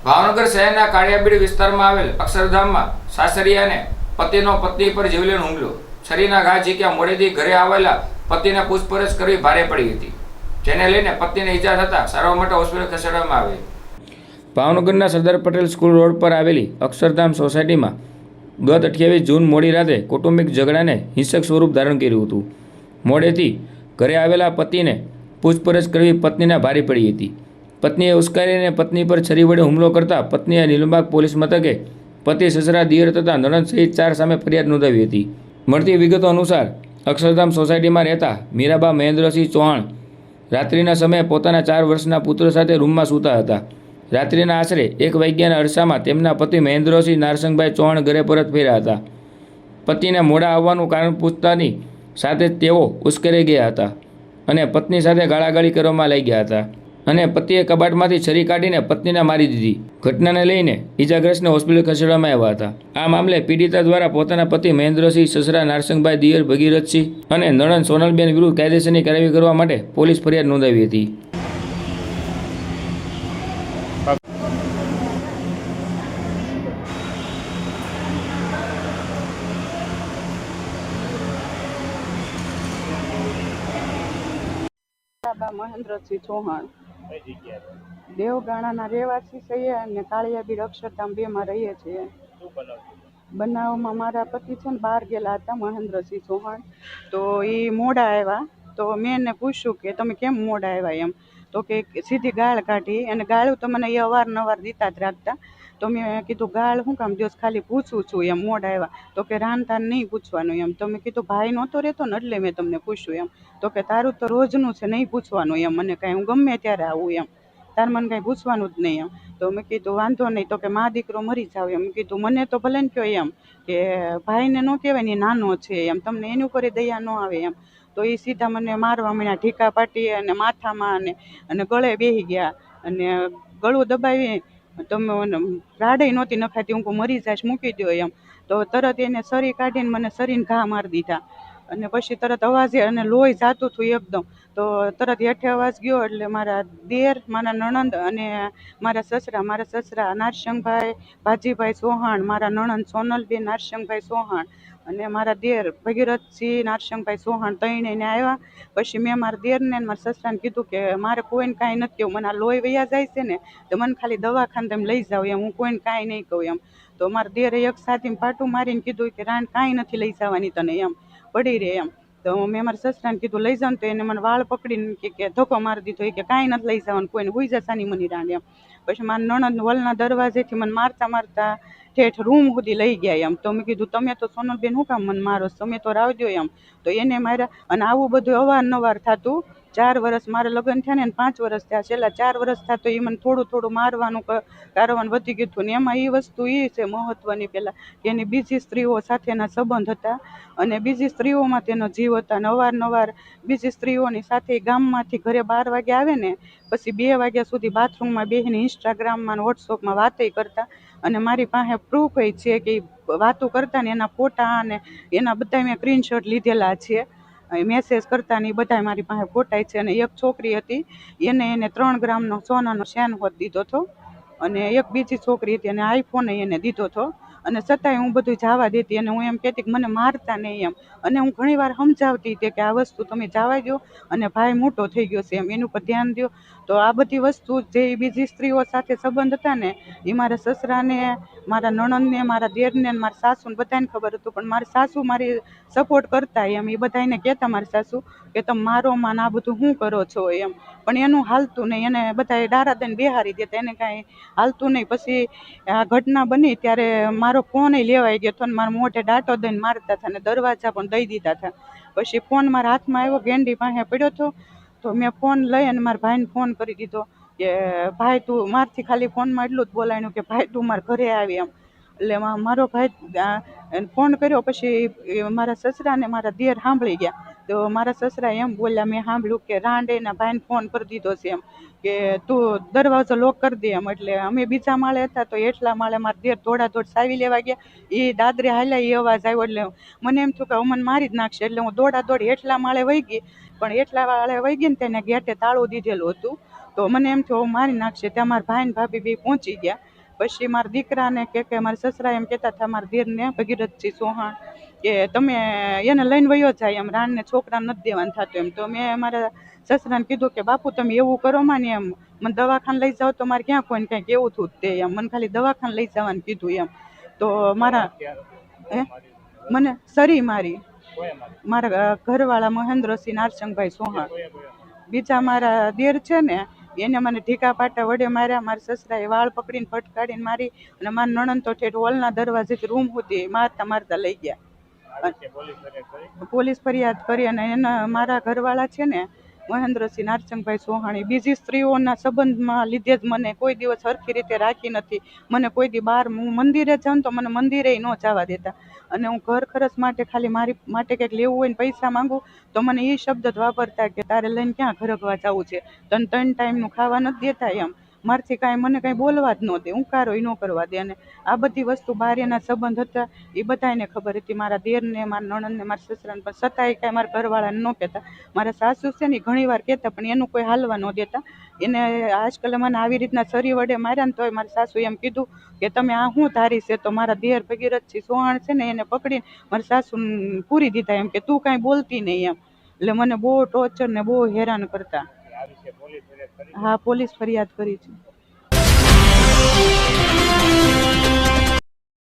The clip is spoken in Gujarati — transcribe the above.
ભાવનગર શહેરના કાળિયાબીડ વિસ્તારમાં આવેલ અક્ષરધામમાં સાસરિયાને પતિનો પત્ની પર જીવલેણ હુમલો. છરીના ઘા ઝીક્યા. મોડેથી ઘરે આવેલા પતિને પૂછપરછ કરવી ભારે પડી હતી, જેને લઈને પત્નીને ઈજા થતાં સારવાર માટે હોસ્પિટલ ખસેડવામાં આવી. ભાવનગરના સરદાર પટેલ સ્કૂલ રોડ પર આવેલી અક્ષરધામ સોસાયટીમાં ગત 28 જૂન મોડી રાતે કૌટુંબિક ઝઘડાને હિંસક સ્વરૂપ ધારણ કર્યું હતું. મોડેથી ઘરે આવેલા પતિને પૂછપરછ કરવી પત્નીને ભારે પડી હતી. પત્નીએ ઉશ્કેરીને પત્ની પર છરી વડે હુમલો કરતા પત્નીએ નીલમબાગ પોલીસ મથકે પતિ, સસરા, દિયર તથા નણંદ સહિત 4 સામે ફરિયાદ નોંધાવી હતી. મળતી વિગતો અનુસાર અક્ષરધામ સોસાયટીમાં રહેતા મીરાબા મહેન્દ્રસિંહ ચૌહાણ રાત્રિના સમયે પોતાના 4 વર્ષના પુત્ર સાથે રૂમમાં સૂતા હતા. રાત્રિના આશરે 1 વાગ્યાના અરસામાં તેમના પતિ મહેન્દ્રસિંહ નારસંગભાઈ ચૌહાણ ઘરે પરત ફર્યા હતા. પતિને મોડા આવવાનું કારણ પૂછતાની સાથે તેઓ ઉશ્કેરાઈ ગયા હતા અને પત્ની સાથે ગાળાગાળી કરવામાં લાગ્યા હતા અને પતિએ કબાટમાંથી છરી કાઢીને પત્નીને મારી દીધી. ઘટનાને લઈને ઈજાગ્રસ્તને હોસ્પિટલ ખસેડવામાં આવ્યા હતા. આ મામલે પીડિતા દ્વારા પોતાના પતિ મહેન્દ્રસિંહ, સસરા નારસંગભાઈ, દિયર ભગીરથસિંહ અને નણંદ સોનલબેન વિરુદ્ધ કાયદેસરની કાર્યવાહી કરવા માટે પોલીસ ફરિયાદ નોંધાવી હતી. મહેન્દ્રસિંહ ચૌહાણ દેવગાણાના રહેવાસી છીએ અને કાળિયાબીડ અક્ષરધામ 2 માં રહીએ છીએ. બનાવમાં મારા પતિ છે ને બહાર ગયેલા હતા, મહેન્દ્રસિંહ ચૌહાણ. તો એ મોડા આવ્યા તો મેં એને પૂછ્યું કે તમે કેમ મોડા આવ્યા એમ. તો કે સીધી ગાળ કાઢી, અને ગાળું તો મને એ અવારનવાર દીતા જ રાખતા. તો મેં કીધું ગાળ શું કામ દિવસ ખાલી પૂછું છું એમ, મોડા આવ્યા. તો કે રાંધતા નહીં પૂછવાનું એમ. તો મેં કીધું ભાઈ નહોતો રહેતો ને એટલે મેં તમને પૂછ્યું એમ. તો કે તારું તો રોજનું છે, નહીં પૂછવાનું એમ, મને કાંઈ હું ગમે ત્યારે આવું એમ, તાર મને કાંઈ પૂછવાનું જ નહીં એમ. તો મેં કીધું વાંધો નહીં. તો કે મા દીકરો મરી જાવ એમ. મેં કીધું મને તો ભલે ને કહો એમ કે ભાઈને ન કહેવાય ને, નાનો છે એમ, તમને એની ઉપર દયા ન આવે એમ. તો એ સીધા મને મારવા માંડ્યા, ઢીકા પાટી અને માથામાં અને ગળે બેસી ગયા અને ગળું દબાવી. તમે રાડે નહોતી નખાતી, હું મરી જાશ, મૂકી દો એમ. તો તરત એને સરી કાઢીને મને સરીને ઘા મારી દીધા અને પછી તરત અવાજે અને લોહી જાતું હતું એકદમ. તો તરત હેઠે અવાજ ગયો એટલે મારા દેર, મારા નણંદ અને મારા સસરા નારસંગભાઈ ભાજીભાઈ ચૌહાણ, મારા નણંદ સોનલબેન નારસંગભાઈ ચૌહાણ અને મારા દેર ભગીરથસિંહ નારસંગભાઈ ચૌહાણ ત્રણેયને આવ્યા. પછી મેં મારા દેરને મારા સસરાને કીધું કે મારે કોઈને કાંઈ નથી કહેવું, મને આ લોહી વયા જાય છે ને તો મને ખાલી દવાખાને તમે લઈ જાઓ એમ, હું કોઈને કાંઈ નહીં કહું એમ. તો મારા દેરે એક સાથીને પાટું મારીને કીધું કે રાણ કાંઈ નથી લઈ જવાની તને એમ, પડી રહે એમ. તો મેં મારા સસરાને કીધું લઈ જાઉં, તો એને મને વાળ પકડીને કે ધક્કો મારી દીધો કે કાંઈ નથી લઈ જવાનું, કોઈને હુઈ જા સાની મની રાંડ એમ. પછી મારા નણંદ વલના દરવાજેથી મને મારતા મારતા ઠેઠ રૂમ સુધી લઈ ગયા એમ. તો મેં કીધું તમે તો સોનલબેન શું કામ મને મારો, તમે તો રાવજો એમ. તો એને માર્યા અને આવું બધું અવારનવાર થતું. 4 વર્ષ મારે લગ્ન થયા ને 5 વર્ષ થયા, છેલ્લા 4 વર્ષ થયા તો એ મને થોડું થોડું મારવાનું કારવાનું વધી ગયું હતું. ને એમાં એ વસ્તુ એ છે મહત્વની પહેલાં કે એની બીજી સ્ત્રીઓ સાથેના સંબંધ હતા અને બીજી સ્ત્રીઓમાં તેનો જીવ હતા. અને અવારનવાર બીજી સ્ત્રીઓની સાથે ગામમાંથી ઘરે 12 વાગે આવે ને પછી 2 વાગ્યા સુધી બાથરૂમમાં બેસીને ઇન્સ્ટાગ્રામમાં અને વોટ્સઅપમાં વાતે કરતા. અને મારી પાસે પ્રૂફ એ છે કે વાતો કરતા ને એના ફોટા અને એના બધા મેં સ્ક્રીનશોટ લીધેલા છે, મેસેજ કરતા ને એ બધા મારી પાસે ફોટા છે. અને એક છોકરી હતી એને 3 ગ્રામનો સોનાનો ચેન હોત દીધો હતો અને એક બીજી છોકરી હતી અને આઈફોન એને દીધો હતો. અને છતાંય હું બધું જવા દેતી અને હું એમ કહેતી કે મને મારતા નહીં એમ. અને હું ઘણી વાર સમજાવતી હતી કે આ વસ્તુ તમે જવા દો અને ભાઈ મોટો થઈ ગયો છે એમ, એની ઉપર ધ્યાન દો. તો આ બધી વસ્તુ જે બીજી સ્ત્રીઓ સાથે સંબંધ હતા ને એ મારા સસરાને, મારા નણંદને, મારા દેરને, મારા સાસુને બધાને ખબર હતું. પણ મારી સાસુ મારી સપોર્ટ કરતા એમ, એ બધાને કહેતા મારી સાસુ કે તમે મારો માં આ બધું શું કરો છો એમ. પણ એનું હાલતું નહીં, એને બધા ડારા દઈને બેહારી દેતા, એને કાંઈ હાલતું નહીં. પછી આ ઘટના બની ત્યારે મારો ફોન લેવાઈ ગયો હતો ને મારા મોઢે ડાટો દઈને મારતા હતા ને દરવાજા પણ દઈ દીધા હતા. પછી ફોન મારા હાથમાં આવ્યો, ગેંડી પાસે પડ્યો હતો. તો મેં ફોન લઈ અને મારા ભાઈને ફોન કરી દીધો કે ભાઈ તું મારથી ખાલી ફોનમાં એટલું જ બોલાયું કે ભાઈ તું મારા ઘરે આવી એમ. એટલે મારો ભાઈ ફોન કર્યો. પછી મારા સસરા ને મારા દેર સાંભળી ગયા. તો મારા સસરા એમ બોલ્યા, મેં સાંભળ્યું કે રાંડેના ભાઈને ફોન કરી દીધો છે એમ કે તું દરવાજો લોક કરી દે એમ. એટલે અમે બીજા માળે હતા તો એટલા માળે મારા દેર દોડાદોડ સાવી લેવા ગયા. એ દાદરે હાલ્યા, એ અવાજ આવ્યો એટલે મને એમ થયું કે મને મારી જ નાખશે. એટલે હું દોડાદોડ એટલા માળે વહી ગઈ. પણ એટલા માળે વહી ગઈ ને તેને ગેટે તાળું દીધેલું હતું. તો મને એમ થયું મારી નાખશે. ત્યાં મારા ભાઈ ને ભાભી બી પહોંચી ગયા પછી મારા દીકરાને કે મારા સસરા એમ કહેતા હતા મારા દીરને ભગીરથજી ચૌહાણ કે તમે એને લઈને વયો જાય એમ રાણને છોકરાને નથી દેવાનું થતું એમ. તો મેં મારા સસરાને કીધું કે બાપુ તમે એવું કરો માં ને એમ મને દવાખાને લઈ જાઓ તો મારે ક્યાં કોઈને કંઈક એવું થયું તે એમ મને ખાલી દવાખાને લઈ જવાનું કીધું એમ. તો મારા મને સરી મારી મારા ઘરવાળા મહેન્દ્રસિંહ નારસંગભાઈ ચૌહાણ. બીજા મારા દેર છે ને એને મને ઢીકા પાટા વડે માર્યા. મારા સસરાએ વાળ પકડીને ફટકાડીને મારી અને મારા નણંદ તો ઠેઠ હોલના દરવાજેથી રૂમ સુધી મારતા મારતા લઈ ગયા. પોલીસ ફરિયાદ કરી અને એના મારા ઘરવાળા છે ને મહેન્દ્રસિંહ નારસંગભાઈ ચૌહાણ બીજી સ્ત્રીઓના સંબંધમાં લીધે જ મને કોઈ દિવસ સરખી રીતે રાખી નથી. મને કોઈ દી બહાર હું મંદિરે જાઉં તો મને મંદિરે ન જવા દેતા. અને હું ઘર ખર્ચ માટે ખાલી મારી માટે કંઈક લેવું હોય ને પૈસા માંગુ તો મને એ શબ્દ જ વાપરતા કે તારે લઈને ક્યાં ઘરગવા જવું છે, તને 3 ટાઈમનું ખાવા નથી દેતા એમ. મારથી કાંઈ મને કાંઈ બોલવા જ ન દે, ઉંકારો ન કરવા દે. અને આ બધી વસ્તુ બારેના સંબંધ હતા એ બધાને ખબર હતી, મારા દેરને મારા નણંદને મારા સસરાને. પણ છતાંય કાંઈ મારા ઘરવાળાને ન કહેતા. મારા સાસુ છે ને ઘણી વાર કહેતા પણ એનું કોઈ હાલવા ન દેતા. એને આજકાલ મને આવી રીતના છરી વડે માર્યા ને તોય મારા સાસુ એમ કીધું કે તમે આ શું ધારી છે. તો મારા દેર ભગીરથજી ચૌહાણ છે ને એને પકડીને મારા સાસુ પૂરી દીધા એમ કે તું કાંઈ બોલતી નહીં એમ. એટલે મને બહુ ટોર્ચર ને બહુ હેરાન કરતા. હા, પોલીસ ફરિયાદ કરી છે.